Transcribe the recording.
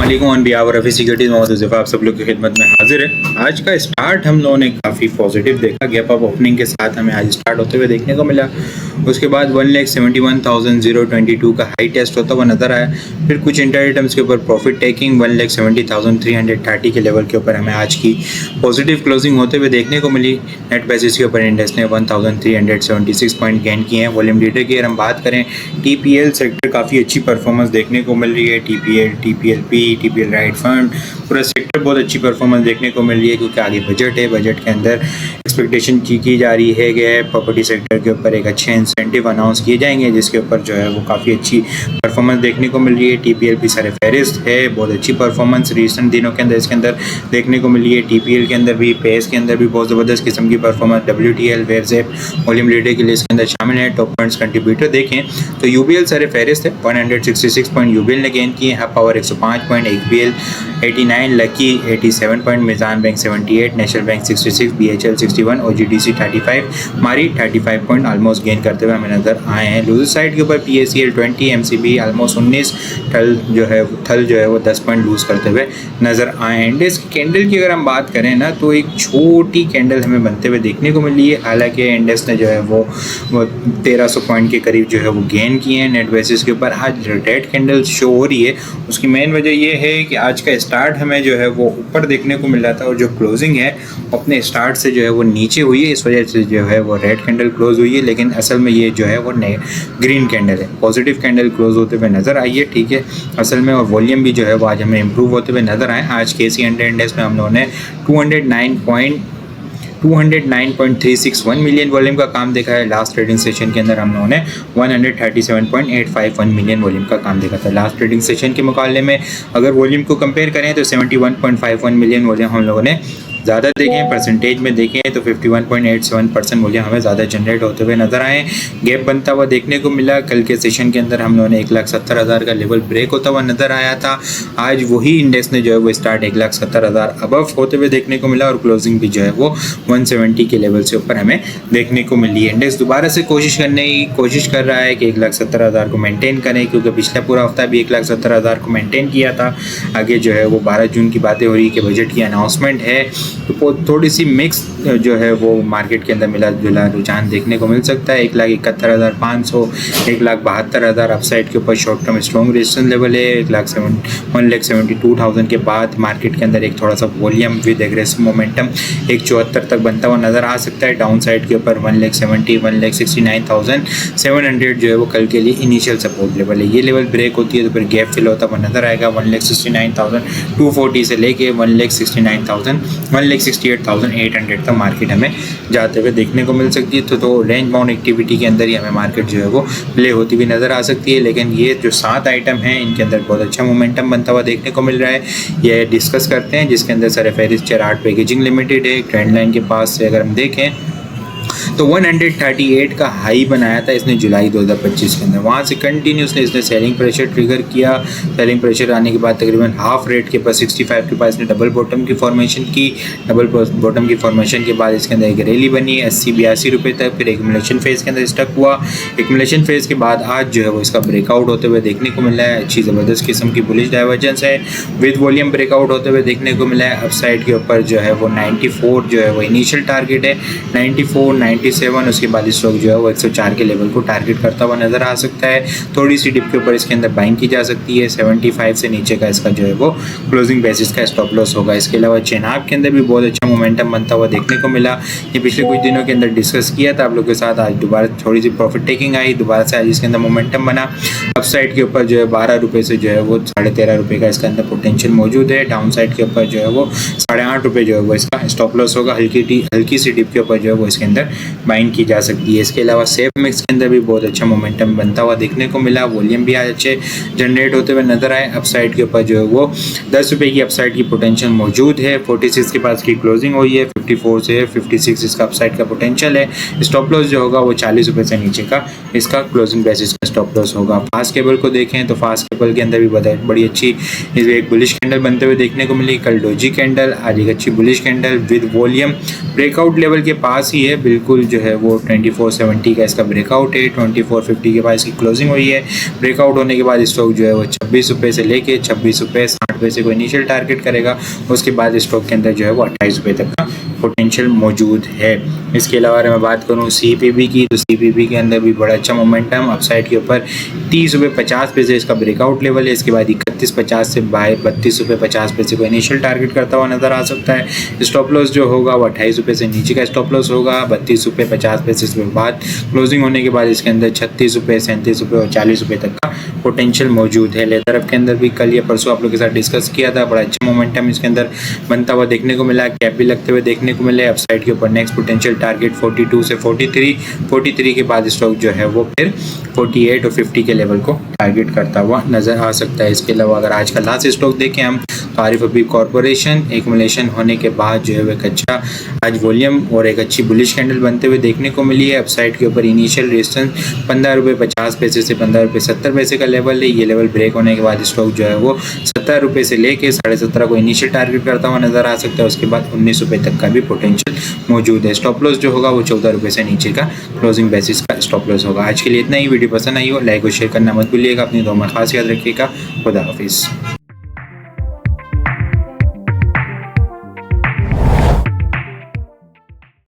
अस्सलामुअलैकुम on behalf of securities Mohammad Huzaifa आप सब लोग की खिदमत में हाजिर है। आज का स्टार्ट हम लोगों ने काफ़ी पॉजिटिव देखा। गैप अप ओपनिंग के साथ हमें आज स्टार्ट होते हुए देखने को मिला। उसके बाद 1,71,022 का हाई टेस्ट होता हुआ नजर आया। फिर कुछ इंटर आइटम्स के ऊपर प्रॉफिट टेकिंग 1,70,330 के लेवल के ऊपर हमें आज की पॉजिटिव क्लोजिंग होते हुए देखने को मिली। नेट बेसिस के ऊपर इंडेक्स ने 1,376 पॉइंट गेन किए हैं। वॉल्यूम डेटा की अगर हम बात करें, टीपीएल सेक्टर काफ़ी अच्छी परफॉर्मेंस देखने को मिल रही है। टीपीएलपी, टीपीएल राइट फंड, पूरा सेक्टर बहुत अच्छी परफॉर्मेंस देखने को मिल रही है क्योंकि आगे बजट है। बजट के अंदर एक्सपेक्टेशन की जा रही है कि प्रॉपर्टी सेक्टर के ऊपर एक अच्छे इंसेंटिव अनाउंस किए जाएंगे जिसके ऊपर जो है वो काफ़ी अच्छी परफॉर्मेंस देखने को मिल रही है। टीपीएलपी सर फहरिस्त है, बहुत अच्छी परफॉर्मेंस रिसेंट दिनों के अंदर इसके अंदर देखने को मिली है। टीपीएल के अंदर भी, पेस के अंदर भी बहुत ज़बरदस्त किस्म की परफॉर्मेंस। WTL, वेबजेप, वॉल्यूम डेटा के लिए इसके अंदर शामिल है। टॉप पॉइंट्स कंट्रीब्यूटर देखें तो यूबीएल सर फहरिस्त है, 166 पॉइंट यूबीएल ने गेन किए। Hub power 105 point, XBL 89, lucky 87 point, Meezan bank 78, national bank 66, BHL 61, OGDC 35, मारी 35 पॉइंट ऑलमोस्ट गेन करते हुए हमें नजर आए हैं। लूजर साइड के ऊपर PACL 20, MCB ऑलमोस्ट 19, थल जो है वो 10 पॉइंट लूज करते हुए नजर आए हैं। इंडेक्स कैंडल की अगर हम बात करें ना तो एक छोटी कैंडल हमें बनते हुए देखने को मिली है। हालांकि इंडेक्स ने जो है वो 1300 पॉइंट के करीब जो है वो गेन किए हैं। नेट बेसिस के ऊपर आज रेड कैंडल शो हो रही है। उसकी मेन वजह ये है कि आज का स्टार्ट हमें जो है वो ऊपर देखने को मिल रहा था और जो क्लोजिंग है अपने स्टार्ट से जो है वो नीचे हुई है। इस वजह से जो है वो रेड कैंडल क्लोज हुई है, लेकिन असल में ये जो है वो ग्रीन कैंडल है। पॉजिटिव कैंडल क्लोज होते हुए नजर आई है, ठीक है असल में। और वॉल्यूम भी जो है वो आज हमें इंप्रूव होते हुए नजर आए। आज KC 100 इंडेक्स में हम लोगों ने 209.361 मिलियन वॉल्यूम का काम देखा है। लास्ट ट्रेडिंग सेशन के अंदर हम लोगों ने 137.851 मिलियन वॉल्यूम का काम देखा था। लास्ट ट्रेडिंग सेशन के मुकाबले में अगर वॉल्यूम को कंपेयर करें तो 71.51 मिलियन वॉल्यूम हम लोगों ने ज़्यादा देखें। परसेंटेज में देखें तो 51.87% वॉल्यूम हमें ज़्यादा जनरेट होते हुए नजर आए। गैप बनता हुआ देखने को मिला। कल के सेशन के अंदर हम लोगों ने 1,70,000 का लेवल ब्रेक होता हुआ नजर आया था। आज वही इंडेक्स ने जो है वो स्टार्ट 1,70,000 अबव होते हुए देखने को मिला और क्लोजिंग भी जो है वो 170 के लेवल से ऊपर हमें देखने को मिली है। इंडेक्स दोबारा से कोशिश कर रहा है कि 1,70,000 को मेंटेन करें क्योंकि पिछला पूरा हफ्ता भी 1,70,000 को मेंटेन किया था। आगे जो है वो 12 जून की बातें हो रही है कि बजट की अनाउंसमेंट है, तो थोड़ी सी मिक्स जो है वो मार्केट के अंदर मिला जुला रुझान देखने को मिल सकता है। 1,71,500, 1,72,000 अपसाइड के ऊपर short term strong resistance level है। 1,72,000 के बाद मार्केट के अंदर एक थोड़ा सा वॉल्यूम विद एग्रेसिव मोमेंटम 1,74 तक बनता हुआ नजर आ सकता है। डाउन साइड के ऊपर 1,69,700 जो है वो कल के लिए इनिशियल सपोर्ट लेवल है। ये लेवल ब्रेक होती है तो फिर गैप फिल होता हुआ नजर आएगा। 1,69,240 से लेके 1,68,800 तक मार्केट हमें जाते हुए देखने को मिल सकती है। तो रेंज बाउंड एक्टिविटी के अंदर ही हमें मार्केट जो है वो प्ले होती हुई नज़र आ सकती है। लेकिन ये जो 7 आइटम हैं इनके अंदर बहुत अच्छा मोमेंटम बनता हुआ देखने को मिल रहा है। ये डिस्कस करते हैं जिसके अंदर सर फहरिस्त चराट पैकेजिंग लिमिटेड है। ट्रेंड लाइन के पास से अगर हम देखें तो 138 का हाई बनाया था इसने जुलाई 2025 के अंदर। वहाँ से कंटिन्यूसली इसने सेलिंग प्रेशर ट्रिगर किया। सेलिंग प्रेशर आने के बाद तकरीबन हाफ रेट के पास 65 के पास इसने डबल बॉटम की फॉर्मेशन की। डबल बॉटम की फॉर्मेशन के बाद इसके अंदर एक रैली बनी 80-82 रुपये तक। फिर एक्यूमुलेशन फेज के अंदर स्टक हुआ। एक्यूमुलेशन फेज के बाद आज जो है वो इसका ब्रेकआउट होते हुए देखने को मिला है। अच्छी ज़बरदस्त किस्म की बुलिश डाइवर्जेंस है विद वॉल्यूम ब्रेकआउट होते हुए देखने को मिला है। अपसाइड के ऊपर जो है वो 94 जो है वो इनिशियल टारगेट है। 94, 97 उसके बाद स्टॉक जो है वो 104 के लेवल को टारगेट करता हुआ नजर आ सकता है। थोड़ी सी डिप के ऊपर इसके अंदर बाइंग की जा सकती है। 75 से नीचे का इसका जो है वो क्लोजिंग बेसिस का स्टॉप लॉस होगा। इसके अलावा चेनाब के अंदर भी बहुत अच्छा मोमेंटम बनता हुआ देखने को मिला। ये पिछले कुछ दिनों के अंदर डिस्कस किया था आप लोग के साथ। आज दोबारा थोड़ी सी प्रॉफिट टेकिंग आई, दोबारा से आज इसके अंदर मोमेंटम बना। अपसाइड के ऊपर जो है 12 रुपये से जो है वो 13.5 रुपये का इसके अंदर पोटेंशियल मौजूद है। डाउन साइड के ऊपर जो है वो 8.5 रुपये जो है वो इसका स्टॉप लॉस होगा। हल्की सी डिप के ऊपर जो है वो इसके अंदर बाइंग की जा सकती है। इसके अलावा सेफ मिक्स के अंदर भी बहुत अच्छा मोमेंटम बनता हुआ देखने को मिला। वॉल्यूम भी आज अच्छे जनरेट होते हुए नजर आए। अपसाइड के ऊपर जो है वो 10 रुपये की अपसाइड की पोटेंशियल मौजूद है। 46 के पास की क्लोजिंग हुई है। 54 से 56 इसका अपसाइड का पोटेंशियल है। स्टॉप लॉस जो होगा वो 40 रुपये से नीचे का इसका क्लोजिंग बेसिस का स्टॉप लॉस होगा। फास्ट केबल को देखें तो फास्ट केबल के अंदर भी बड़ी अच्छी एक बुलिश कैंडल बनते हुए देखने को मिली। कल डोजी कैंडल, आज एक अच्छी bullish candle with volume breakout level के पास ही है बिल्कुल बिल्कुल जो है वो 2470 का इसका ब्रेकआउट है। 2450 के बाद इसकी क्लोजिंग हुई है। ब्रेकआउट होने के बाद स्टॉक जो है वो 26 रुपये से लेके 26 रुपये 60 पैसे को इनिशियल टारगेट करेगा। उसके बाद स्टॉक के अंदर जो है वो 28 रुपये तक का पोटेंशियल मौजूद है। इसके अलावा अगर मैं बात करूँ CPB की, तो CPB के अंदर भी बड़ा अच्छा मोमेंटम अपसाइड के ऊपर 30 रुपये 50 पैसे इसका ब्रेकआउट लेवल है। इसके बाद 31.50 से बाय 32 रुपये 50 पैसे को इनिशियल टारगेट करता हुआ नजर आ सकता है। स्टॉप लॉस जो होगा वो 28 रुपये से नीचे का स्टॉप लॉस होगा। 32 रुपये 50 पैसे के बाद क्लोजिंग होने के बाद इसके अंदर 36 रुपये 37 रुपये और 40 रुपये तक का पोटेंशियल मौजूद है। लेदर अप के अंदर भी कल या परसों आप लोग के साथ डिस्कस किया था, बड़ा अच्छा मोमेंटम इसके अंदर बनता हुआ देखने को मिला, कैप भी लगते हुए देखने को मिले। अपसाइड के ऊपर नेक्स्ट पोटेंशियल टारगेट 42 से 43 के बाद स्टॉक जो है वो फिर 48 और 50 के लेवल को टारगेट करता हुआ नजर आ सकता है। इसके अलावा अगर आज का लास्ट स्टॉक देखें हम, तो आरिफ हबीब कॉर्पोरेशन एक्युमुलेशन होने के बाद जो है एक अच्छा आज वॉल्यूम और एक अच्छी बुलिश कैंडल बनते हुए देखने को मिली है। अपसाइड के ऊपर इनिशियल रेजिस्टेंस 15 रुपये 50 पैसे से 15 रुपये 70 पैसे का लेवल है। ये लेवल ब्रेक होने के बाद स्टॉक जो है वो 70 रुपये से लेके 17.5 को इनिशियल टारगेट करता हुआ नजर आ सकता है। उसके बाद 19 रुपये तक का भी पोटेंशियल मौजूद है। स्टॉप लॉस जो होगा वो 14 रुपये से नीचे का क्लोजिंग बेसिस का स्टॉप लॉस होगा। आज के लिए इतना ही। वीडियो पसंद आई हो लाइक और शेयर करना मत भूलिएगा। अपनी दुआ में खास याद रखिएगा। खुदा हाफिज़।